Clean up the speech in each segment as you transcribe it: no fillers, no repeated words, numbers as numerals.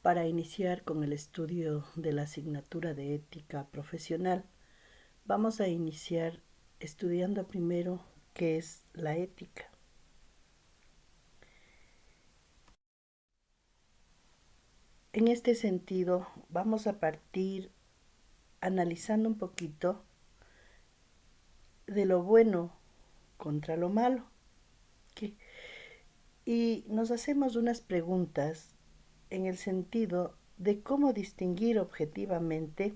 Para iniciar con el estudio de la asignatura de ética profesional, vamos a iniciar estudiando primero qué es la ética. En este sentido, vamos a partir analizando un poquito de lo bueno contra lo malo. Y nos hacemos unas preguntas en el sentido de cómo distinguir objetivamente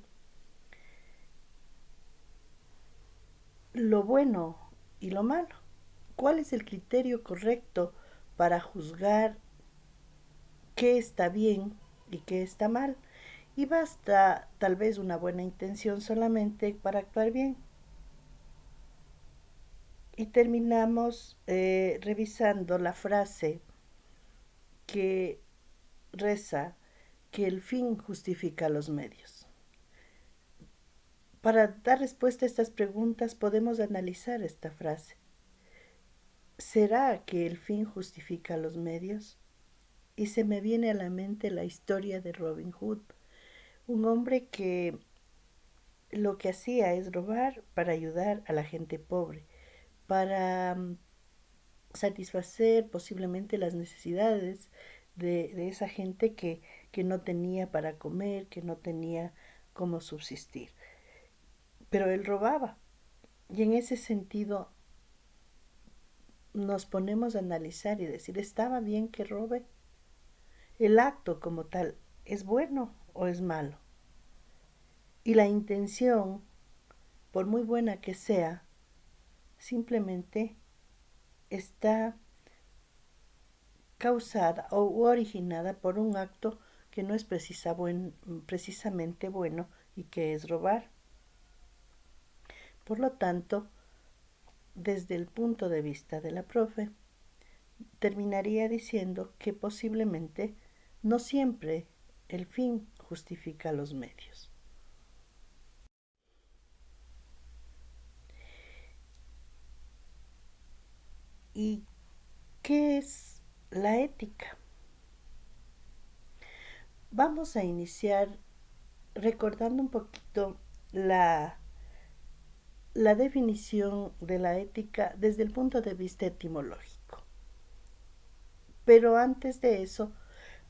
lo bueno y lo malo. ¿Cuál es el criterio correcto para juzgar qué está bien y qué está mal? Y basta tal vez una buena intención solamente para actuar bien. Y terminamos revisando la frase que reza que el fin justifica los medios. Para dar respuesta a estas preguntas podemos analizar esta frase. ¿Será que el fin justifica los medios? Y se me viene a la mente la historia de Robin Hood, un hombre que lo que hacía es robar para ayudar a la gente pobre, para satisfacer posiblemente las necesidades de esa gente que no tenía para comer, que no tenía cómo subsistir. Pero él robaba. Y en ese sentido nos ponemos a analizar y decir, ¿estaba bien que robe? ¿El acto como tal es bueno o es malo? Y la intención, por muy buena que sea, simplemente está causada o originada por un acto que no es precisamente bueno y que es robar. Por lo tanto, desde el punto de vista de la profe, terminaría diciendo que posiblemente no siempre el fin justifica los medios. ¿Y qué es la ética? Vamos a iniciar recordando un poquito la definición de la ética desde el punto de vista etimológico. Pero antes de eso,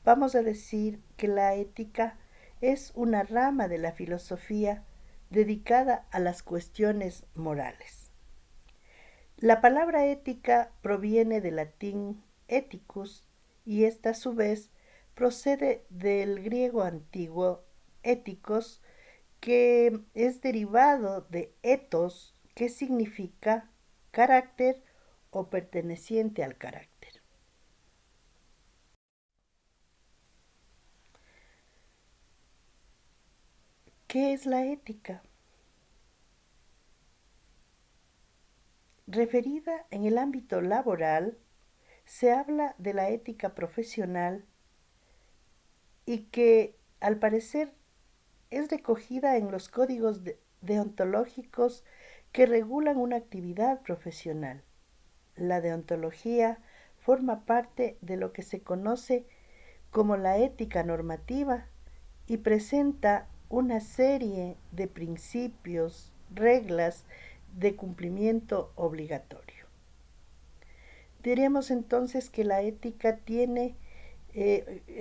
vamos a decir que la ética es una rama de la filosofía dedicada a las cuestiones morales. La palabra ética proviene del latín ethicus y esta a su vez procede del griego antiguo éticos, que es derivado de ethos, que significa carácter o perteneciente al carácter. ¿Qué es la ética? Referida en el ámbito laboral, se habla de la ética profesional y que, al parecer, es recogida en los códigos deontológicos que regulan una actividad profesional. La deontología forma parte de lo que se conoce como la ética normativa y presenta una serie de principios, reglas de cumplimiento obligatorio. Diríamos entonces que la ética tiene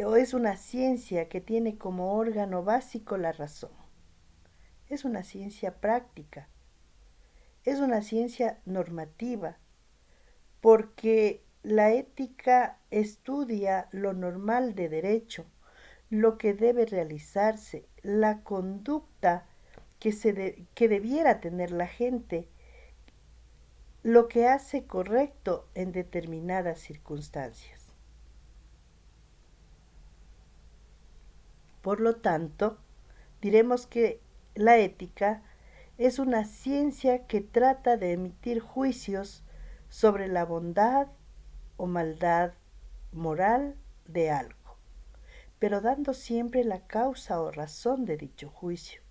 o es una ciencia que tiene como órgano básico la razón. Es una ciencia práctica, es una ciencia normativa, porque la ética estudia lo normal de derecho, lo que debe realizarse, la conducta que debiera tener la gente, lo que hace correcto en determinadas circunstancias. Por lo tanto, diremos que la ética es una ciencia que trata de emitir juicios sobre la bondad o maldad moral de algo, pero dando siempre la causa o razón de dicho juicio.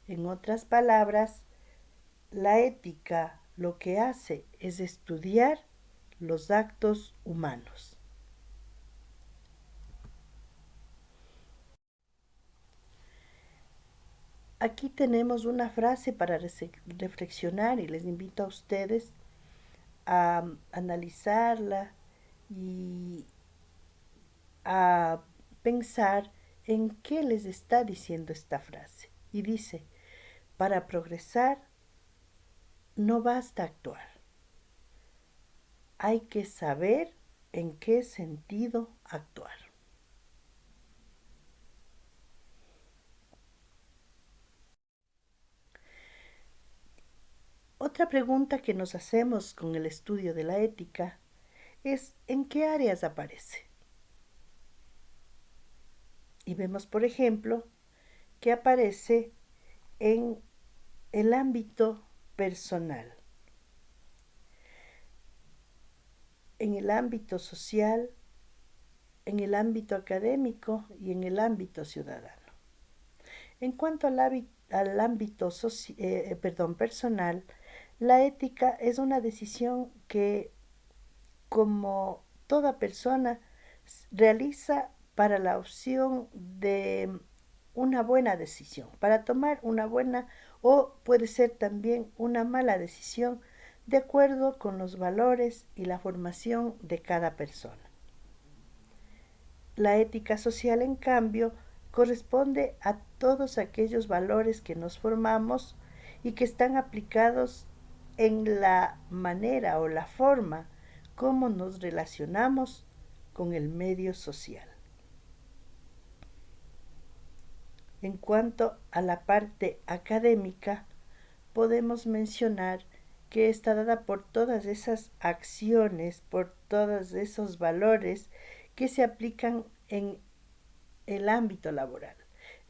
En otras palabras, la ética lo que hace es estudiar los actos humanos. aquí tenemos una frase para reflexionar y les invito a ustedes a analizarla y a pensar en qué les está diciendo esta frase. Y dice, para progresar no basta actuar, hay que saber en qué sentido actuar. Otra pregunta que nos hacemos con el estudio de la ética es ¿en qué áreas aparece? Y vemos, por ejemplo, que aparece en el ámbito personal, en el ámbito social, en el ámbito académico y en el ámbito ciudadano. En cuanto al ámbito personal, la ética es una decisión que, como toda persona, realiza para la opción de una buena decisión, para tomar una buena o puede ser también una mala decisión de acuerdo con los valores y la formación de cada persona. La ética social, en cambio, corresponde a todos aquellos valores que nos formamos y que están aplicados en la manera o la forma como nos relacionamos con el medio social. En cuanto a la parte académica, podemos mencionar que está dada por todas esas acciones, por todos esos valores que se aplican en el ámbito laboral.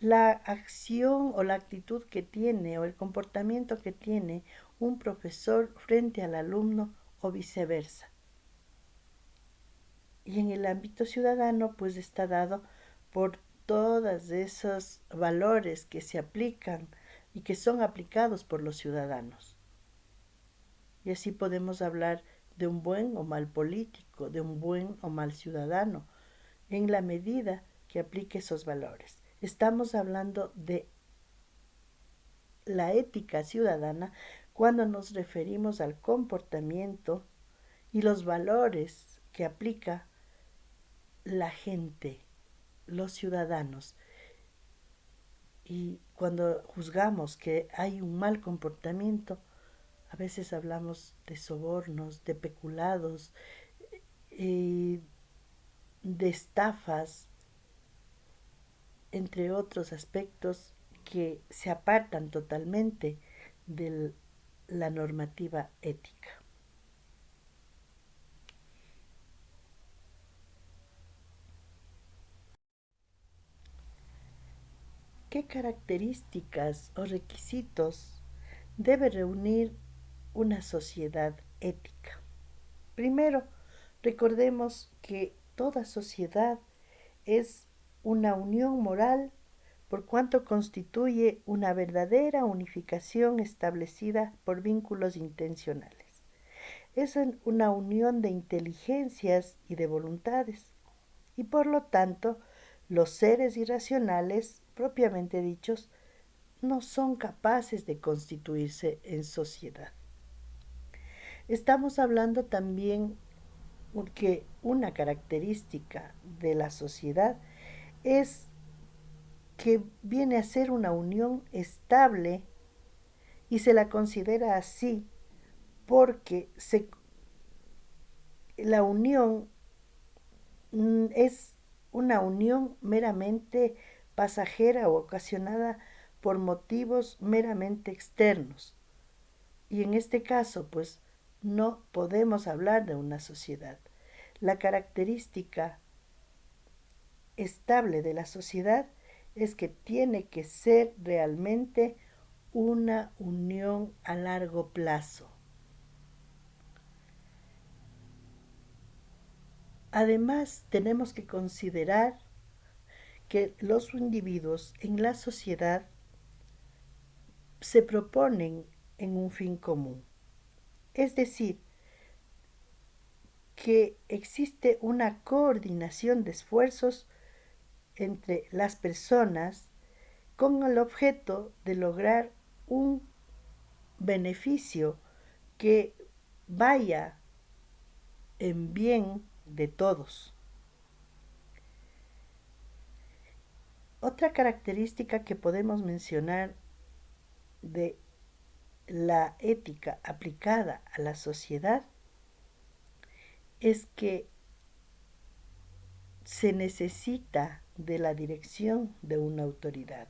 La acción o la actitud que tiene o el comportamiento que tiene un profesor frente al alumno o viceversa. Y en el ámbito ciudadano pues está dado por todos esos valores que se aplican y que son aplicados por los ciudadanos. Y así podemos hablar de un buen o mal político, de un buen o mal ciudadano, en la medida que aplique esos valores. Estamos hablando de la ética ciudadana cuando nos referimos al comportamiento y los valores que aplica la gente, los ciudadanos. Y cuando juzgamos que hay un mal comportamiento, a veces hablamos de sobornos, de peculados, de estafas, entre otros aspectos que se apartan totalmente de la normativa ética. ¿Qué características o requisitos debe reunir una sociedad ética? Primero, recordemos que toda sociedad es una unión moral por cuanto constituye una verdadera unificación establecida por vínculos intencionales. Es una unión de inteligencias y de voluntades, y por lo tanto los seres irracionales, propiamente dichos, no son capaces de constituirse en sociedad. Estamos hablando también que una característica de la sociedad es que viene a ser una unión estable y se la considera así porque la unión es una unión meramente pasajera o ocasionada por motivos meramente externos. Y en este caso, pues, no podemos hablar de una sociedad. La característica estable de la sociedad es que tiene que ser realmente una unión a largo plazo. Además, tenemos que considerar que los individuos en la sociedad se proponen en un fin común. Es decir, que existe una coordinación de esfuerzos entre las personas con el objeto de lograr un beneficio que vaya en bien de todos. Otra característica que podemos mencionar de la ética aplicada a la sociedad es que se necesita de la dirección de una autoridad.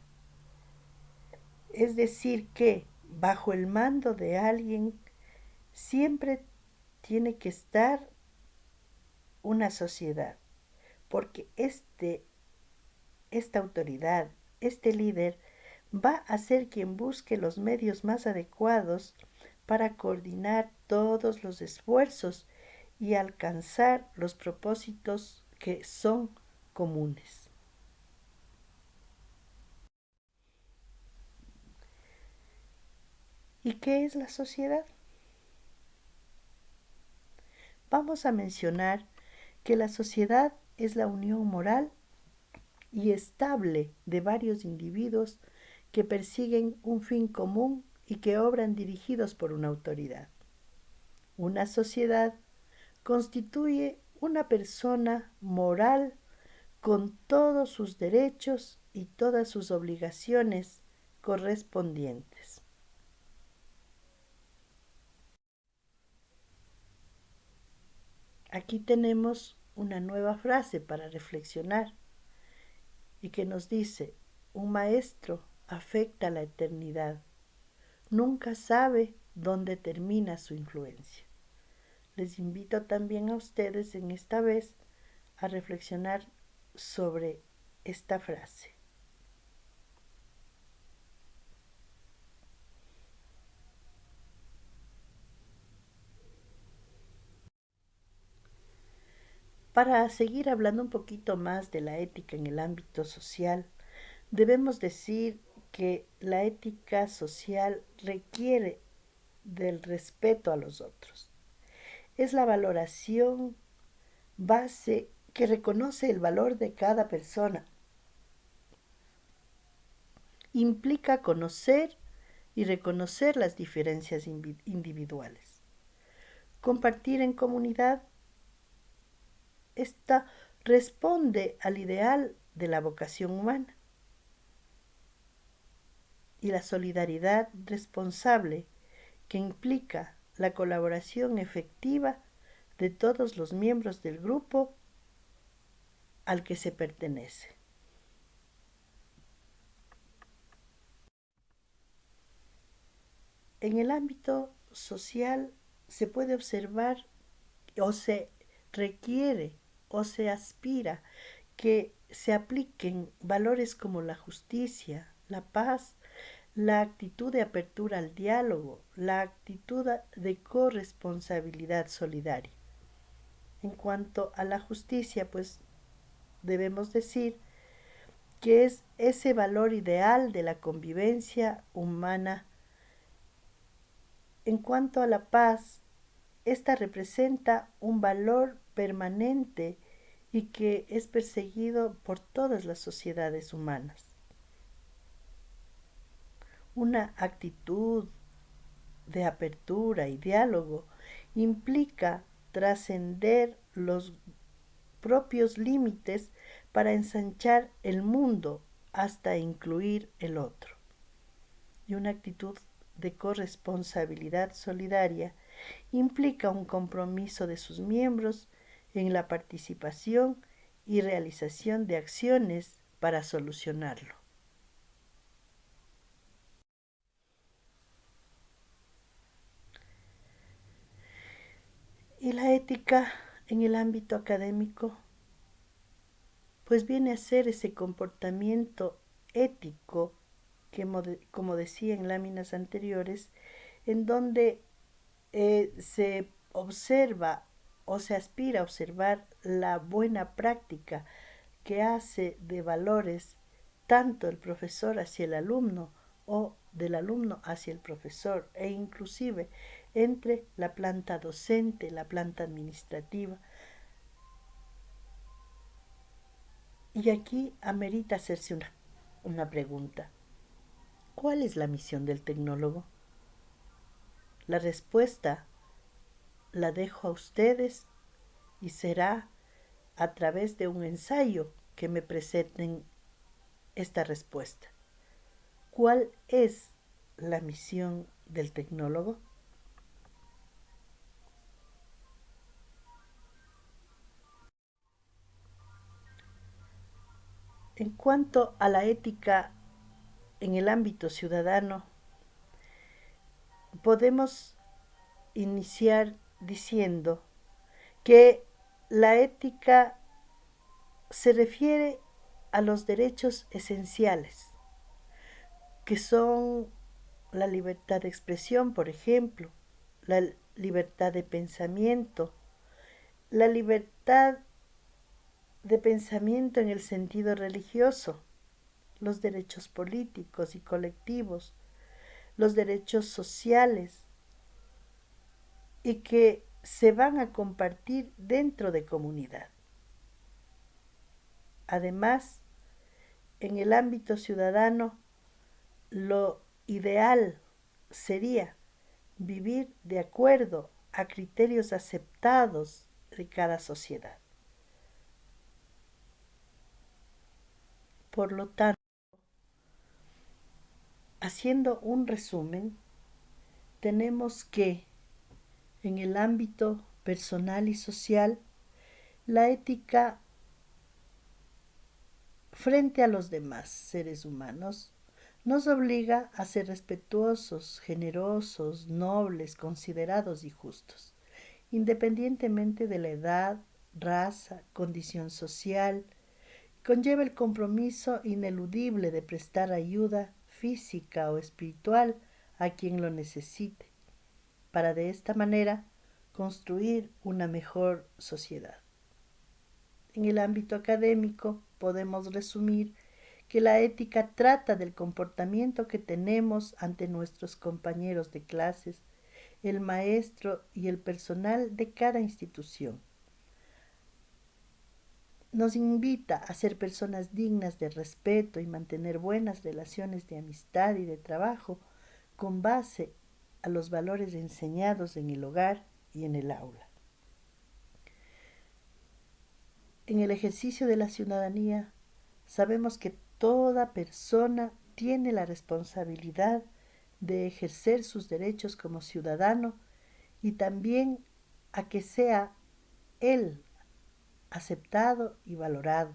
Es decir, que bajo el mando de alguien siempre tiene que estar una sociedad, porque esta autoridad, este líder, va a ser quien busque los medios más adecuados para coordinar todos los esfuerzos y alcanzar los propósitos que son comunes. ¿Y qué es la sociedad? Vamos a mencionar que la sociedad es la unión moral y estable de varios individuos que persiguen un fin común y que obran dirigidos por una autoridad. Una sociedad constituye una persona moral con todos sus derechos y todas sus obligaciones correspondientes. Aquí tenemos una nueva frase para reflexionar y que nos dice, un maestro afecta la eternidad, nunca sabe dónde termina su influencia. Les invito también a ustedes en esta vez a reflexionar sobre esta frase. Para seguir hablando un poquito más de la ética en el ámbito social, debemos decir que la ética social requiere del respeto a los otros. Es la valoración base que reconoce el valor de cada persona. Implica conocer y reconocer las diferencias individuales. Compartir en comunidad, esta responde al ideal de la vocación humana. Y la solidaridad responsable, que implica la colaboración efectiva de todos los miembros del grupo al que se pertenece. En el ámbito social se puede observar o se requiere o se aspira que se apliquen valores como la justicia, la paz, la actitud de apertura al diálogo, la actitud de corresponsabilidad solidaria. En cuanto a la justicia, pues debemos decir que es ese valor ideal de la convivencia humana. En cuanto a la paz, esta representa un valor permanente y que es perseguido por todas las sociedades humanas. Una actitud de apertura y diálogo implica trascender los propios límites para ensanchar el mundo hasta incluir el otro. Y una actitud de corresponsabilidad solidaria implica un compromiso de sus miembros en la participación y realización de acciones para solucionarlo. Y la ética en el ámbito académico, pues viene a ser ese comportamiento ético que, como decía en láminas anteriores, en donde se observa o se aspira a observar la buena práctica que hace de valores tanto el profesor hacia el alumno o del alumno hacia el profesor e inclusive entre la planta docente, la planta administrativa. Y aquí amerita hacerse una pregunta. ¿Cuál es la misión del tecnólogo? La respuesta la dejo a ustedes y será a través de un ensayo que me presenten esta respuesta. ¿Cuál es la misión del tecnólogo? En cuanto a la ética en el ámbito ciudadano, podemos iniciar diciendo que la ética se refiere a los derechos esenciales, que son la libertad de expresión, por ejemplo, la libertad de pensamiento, la libertad de pensamiento en el sentido religioso, los derechos políticos y colectivos, los derechos sociales, y que se van a compartir dentro de comunidad. Además, en el ámbito ciudadano, lo ideal sería vivir de acuerdo a criterios aceptados de cada sociedad. Por lo tanto, haciendo un resumen, tenemos que en el ámbito personal y social, la ética frente a los demás seres humanos nos obliga a ser respetuosos, generosos, nobles, considerados y justos, independientemente de la edad, raza, condición social. Conlleva el compromiso ineludible de prestar ayuda física o espiritual a quien lo necesite, para de esta manera construir una mejor sociedad. En el ámbito académico podemos resumir que la ética trata del comportamiento que tenemos ante nuestros compañeros de clases, el maestro y el personal de cada institución. Nos invita a ser personas dignas de respeto y mantener buenas relaciones de amistad y de trabajo con base a los valores enseñados en el hogar y en el aula. En el ejercicio de la ciudadanía, sabemos que toda persona tiene la responsabilidad de ejercer sus derechos como ciudadano y también a que sea él aceptado y valorado.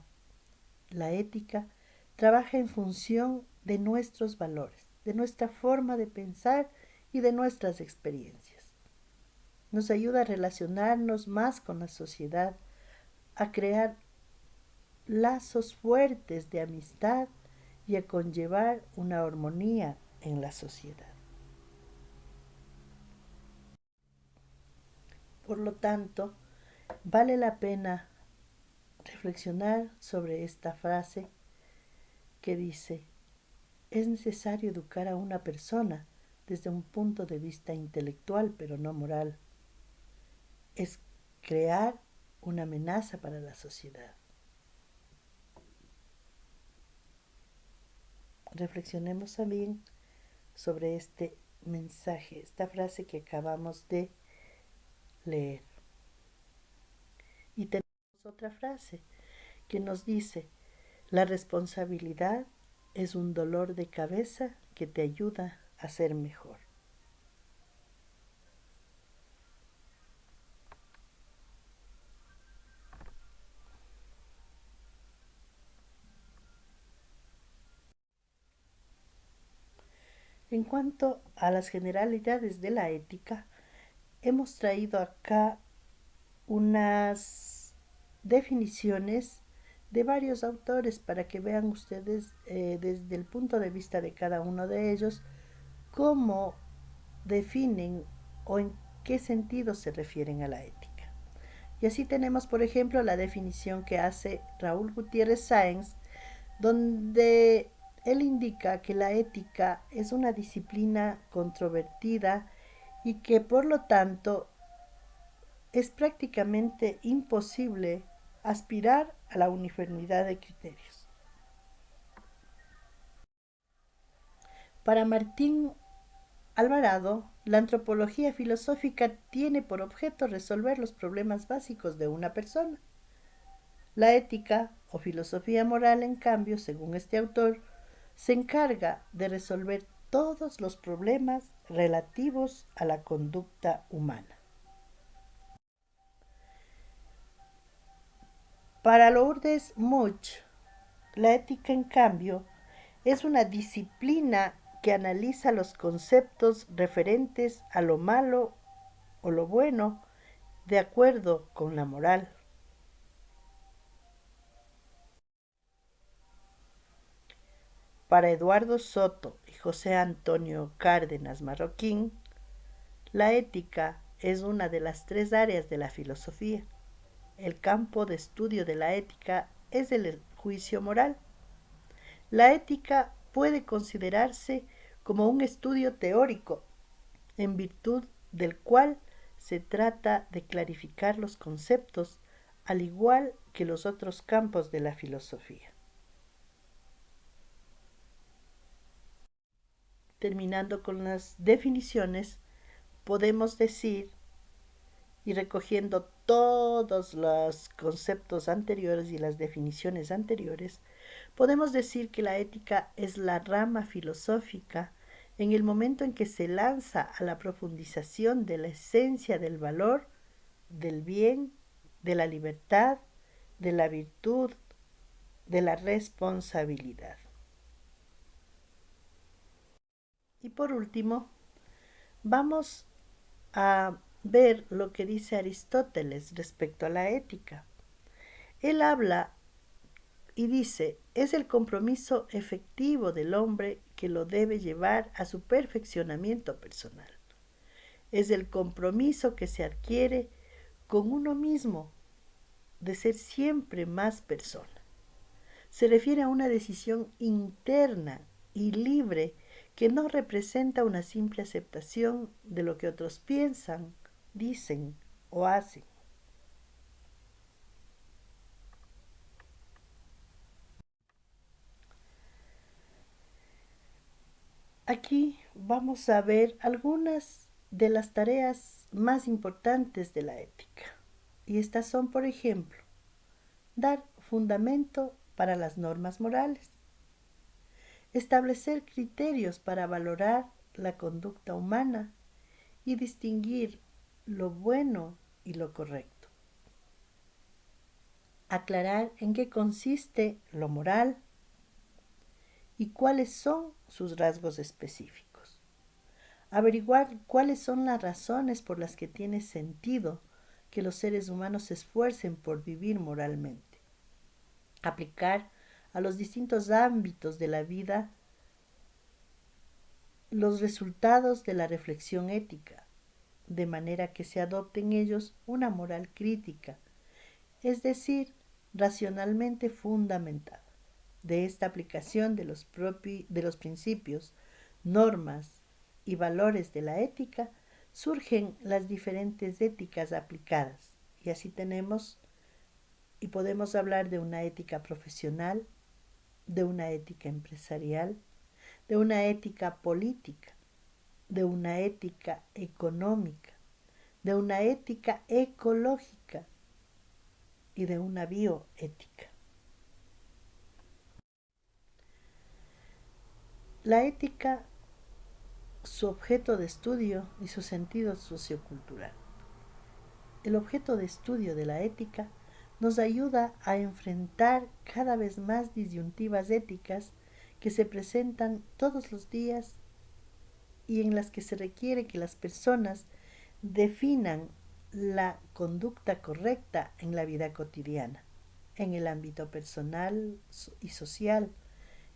La ética trabaja en función de nuestros valores, de nuestra forma de pensar y de nuestras experiencias. Nos ayuda a relacionarnos más con la sociedad, a crear lazos fuertes de amistad y a conllevar una armonía en la sociedad. Por lo tanto, vale la pena reflexionar sobre esta frase que dice: es necesario educar a una persona desde un punto de vista intelectual, pero no moral. Es crear una amenaza para la sociedad. Reflexionemos también sobre este mensaje, esta frase que acabamos de leer. Y tenemos otra frase que nos dice: la responsabilidad es un dolor de cabeza que te ayuda a ser mejor. En cuanto a las generalidades de la ética, hemos traído acá unas definiciones de varios autores para que vean ustedes desde el punto de vista de cada uno de ellos cómo definen o en qué sentido se refieren a la ética. Y así tenemos, por ejemplo, la definición que hace Raúl Gutiérrez Sáenz, donde él indica que la ética es una disciplina controvertida y que por lo tanto es prácticamente imposible aspirar a la uniformidad de criterios. Para Martín Alvarado, la antropología filosófica tiene por objeto resolver los problemas básicos de una persona. La ética o filosofía moral, en cambio, según este autor, se encarga de resolver todos los problemas relativos a la conducta humana. Para Lourdes Much, la ética, en cambio, es una disciplina que analiza los conceptos referentes a lo malo o lo bueno de acuerdo con la moral. Para Eduardo Soto y José Antonio Cárdenas Marroquín, la ética es una de las tres áreas de la filosofía. El campo de estudio de la ética es el juicio moral. La ética puede considerarse como un estudio teórico, en virtud del cual se trata de clarificar los conceptos, al igual que los otros campos de la filosofía. Terminando con las definiciones, podemos decir, y recogiendo todos los conceptos anteriores y las definiciones anteriores, podemos decir que la ética es la rama filosófica en el momento en que se lanza a la profundización de la esencia del valor, del bien, de la libertad, de la virtud, de la responsabilidad. Y por último, vamos a ver lo que dice Aristóteles respecto a la ética. Él habla y dice, es el compromiso efectivo del hombre que lo debe llevar a su perfeccionamiento personal. Es el compromiso que se adquiere con uno mismo de ser siempre más persona. Se refiere a una decisión interna y libre que no representa una simple aceptación de lo que otros piensan, dicen o hacen. Aquí vamos a ver algunas de las tareas más importantes de la ética. Y estas son, por ejemplo, dar fundamento para las normas morales, establecer criterios para valorar la conducta humana y distinguir lo bueno y lo correcto, aclarar en qué consiste lo moral y cuáles son sus rasgos específicos, averiguar cuáles son las razones por las que tiene sentido que los seres humanos se esfuercen por vivir moralmente, aplicar a los distintos ámbitos de la vida los resultados de la reflexión ética, de manera que se adopte en ellos una moral crítica, es decir, racionalmente fundamentada. De esta aplicación de los principios, normas y valores de la ética surgen las diferentes éticas aplicadas. Y así tenemos y podemos hablar de una ética profesional, de una ética empresarial, de una ética política, de una ética económica, de una ética ecológica y de una bioética. La ética, su objeto de estudio y su sentido sociocultural. El objeto de estudio de la ética nos ayuda a enfrentar cada vez más disyuntivas éticas que se presentan todos los días y en las que se requiere que las personas definan la conducta correcta en la vida cotidiana, en el ámbito personal y social,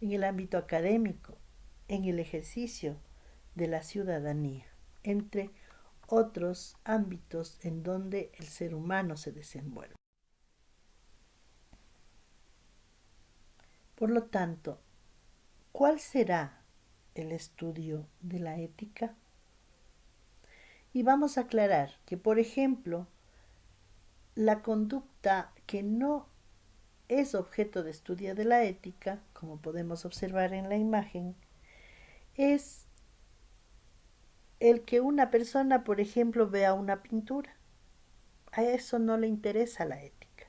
en el ámbito académico, en el ejercicio de la ciudadanía, entre otros ámbitos en donde el ser humano se desenvuelve. Por lo tanto, ¿cuál será el estudio de la ética? Y vamos a aclarar que, por ejemplo, la conducta que no es objeto de estudio de la ética, como podemos observar en la imagen, es el que una persona, por ejemplo, vea una pintura. A eso no le interesa la ética.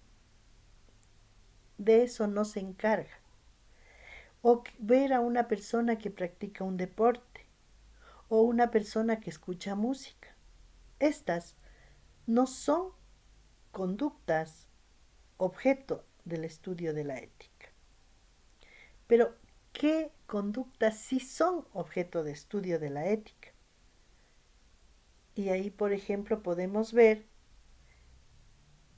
De eso no se encarga. O ver a una persona que practica un deporte o una persona que escucha música. Estas no son conductas objeto del estudio de la ética. Pero, ¿qué conductas sí son objeto de estudio de la ética? Y ahí, por ejemplo, podemos ver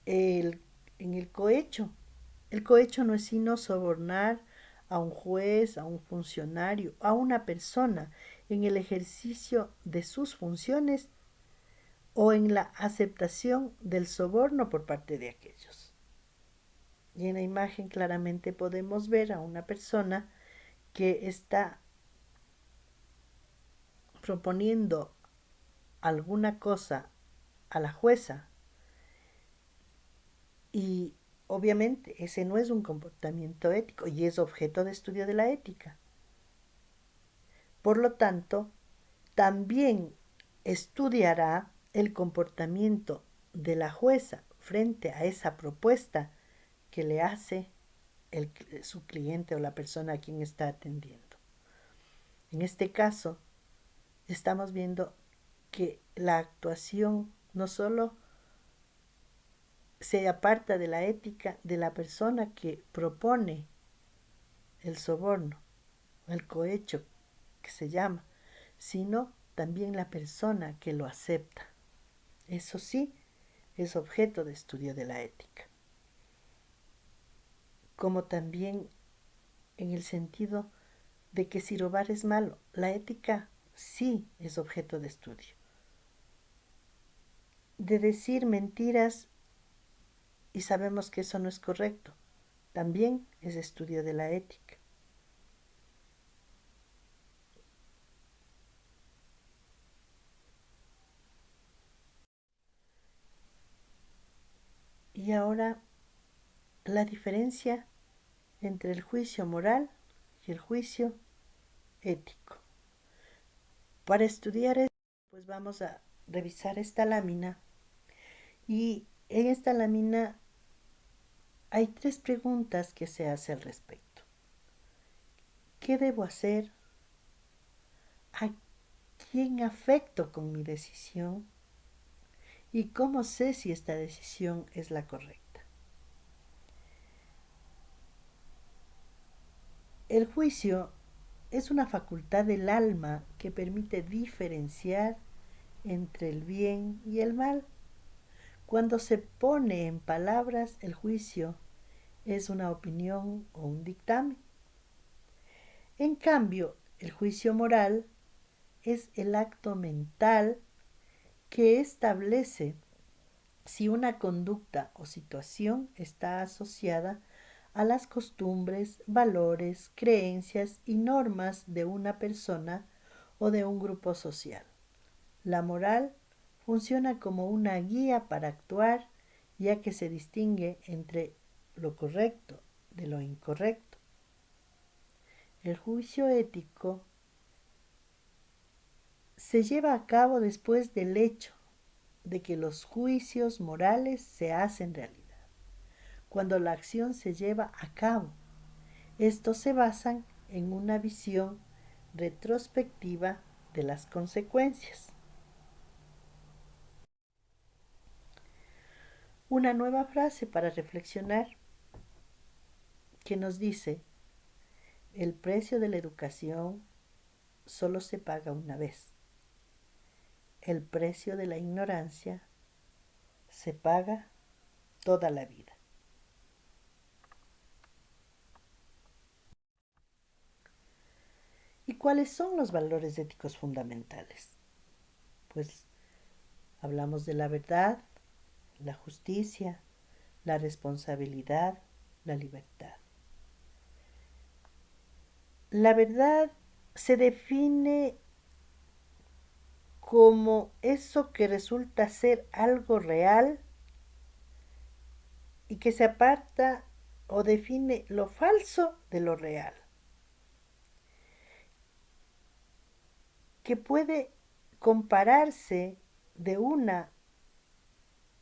el, en el cohecho. El cohecho no es sino sobornar a un juez, a un funcionario, a una persona en el ejercicio de sus funciones o en la aceptación del soborno por parte de aquellos. Y en la imagen claramente podemos ver a una persona que está proponiendo alguna cosa a la jueza y obviamente ese no es un comportamiento ético y es objeto de estudio de la ética. Por lo tanto, también estudiará el comportamiento de la jueza frente a esa propuesta que le hace su cliente o la persona a quien está atendiendo. En este caso, estamos viendo que la actuación no solo se aparta de la ética de la persona que propone el soborno, el cohecho que se llama, sino también la persona que lo acepta. Eso sí, es objeto de estudio de la ética. Como también en el sentido de que si robar es malo, la ética sí es objeto de estudio. De decir mentiras y sabemos que eso no es correcto, también es estudio de la ética. Y ahora la diferencia entre el juicio moral y el juicio ético. Para estudiar esto, pues vamos a revisar esta lámina y en esta lámina hay 3 preguntas que se hace al respecto. ¿Qué debo hacer? ¿A quién afecto con mi decisión? ¿Y cómo sé si esta decisión es la correcta? El juicio es una facultad del alma que permite diferenciar entre el bien y el mal. Cuando se pone en palabras, el juicio es una opinión o un dictamen. En cambio, el juicio moral es el acto mental que establece si una conducta o situación está asociada a las costumbres, valores, creencias y normas de una persona o de un grupo social. La moral funciona como una guía para actuar, ya que se distingue entre lo correcto de lo incorrecto. El juicio ético se lleva a cabo después del hecho de que los juicios morales se hacen realidad. Cuando la acción se lleva a cabo, estos se basan en una visión retrospectiva de las consecuencias. Una nueva frase para reflexionar que nos dice: el precio de la educación solo se paga una vez. El precio de la ignorancia se paga toda la vida. ¿Y cuáles son los valores éticos fundamentales? Pues hablamos de la verdad, la justicia, la responsabilidad, la libertad. La verdad se define como eso que resulta ser algo real y que se aparta o define lo falso de lo real. que puede compararse de una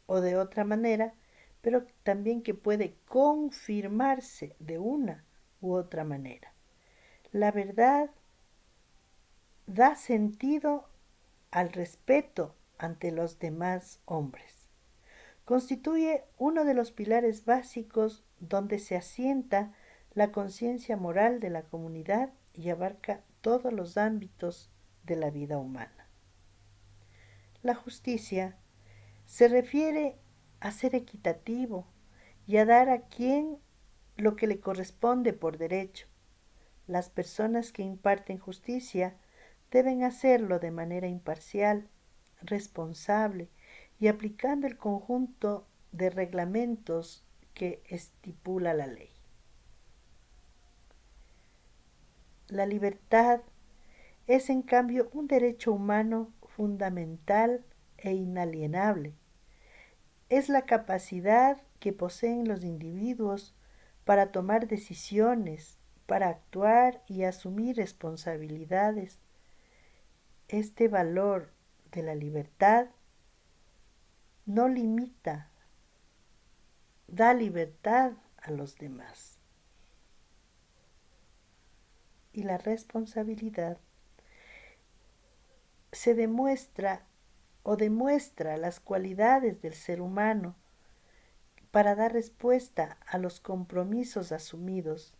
o de otra manera, pero también que puede confirmarse de una u otra manera. La verdad da sentido al respeto ante los demás hombres. Constituye uno de los pilares básicos donde se asienta la conciencia moral de la comunidad y abarca todos los ámbitos de la vida humana. La justicia se refiere a ser equitativo y a dar a quien lo que le corresponde por derecho. Las personas que imparten justicia deben hacerlo de manera imparcial, responsable y aplicando el conjunto de reglamentos que estipula la ley. La libertad es en cambio un derecho humano fundamental e inalienable. Es la capacidad que poseen los individuos para tomar decisiones, para actuar y asumir responsabilidades. Este valor de la libertad no limita, da libertad a los demás. Y la responsabilidad se demuestra o demuestra las cualidades del ser humano para dar respuesta a los compromisos asumidos,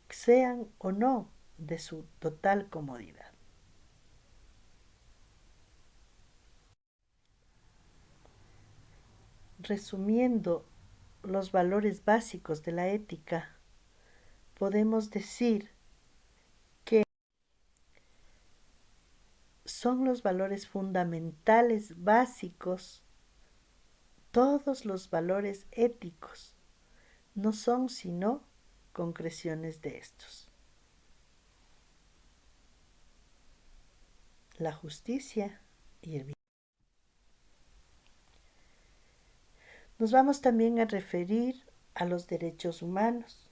sean o no de su total comodidad. Resumiendo los valores básicos de la ética, podemos decir que son los valores fundamentales básicos, todos los valores éticos, no son sino concreciones de estos. La justicia y el bien. Nos vamos también a referir a los derechos humanos.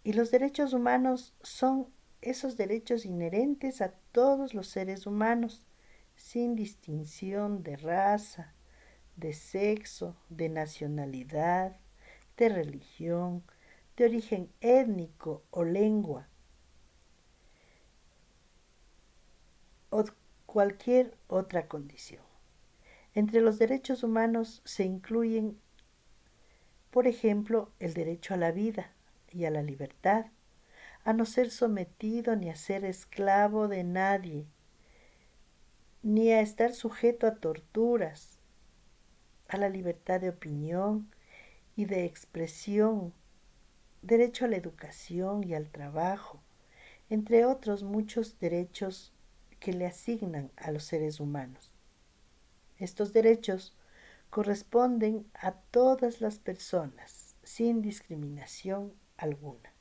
Y los derechos humanos son esos derechos inherentes a todos los seres humanos, sin distinción de raza, de sexo, de nacionalidad, de religión, de origen étnico o lengua, o cualquier otra condición. Entre los derechos humanos se incluyen, por ejemplo, el derecho a la vida y a la libertad, a no ser sometido ni a ser esclavo de nadie, ni a estar sujeto a torturas, a la libertad de opinión y de expresión, derecho a la educación y al trabajo, entre otros muchos derechos que le asignan a los seres humanos. Estos derechos corresponden a todas las personas, sin discriminación alguna.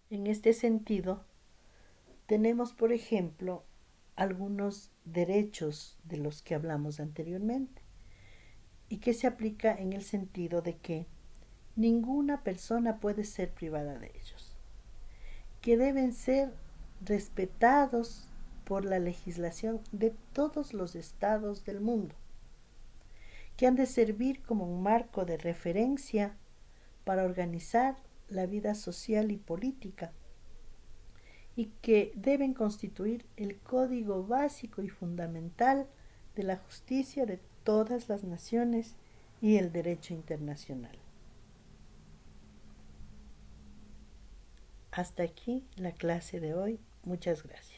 En este sentido, tenemos, por ejemplo, algunos derechos de los que hablamos anteriormente y que se aplica en el sentido de que ninguna persona puede ser privada de ellos, que deben ser respetados por la legislación de todos los estados del mundo, que han de servir como un marco de referencia para organizar la vida social y política, y que deben constituir el código básico y fundamental de la justicia de todas las naciones y el derecho internacional. Hasta aquí la clase de hoy. Muchas gracias.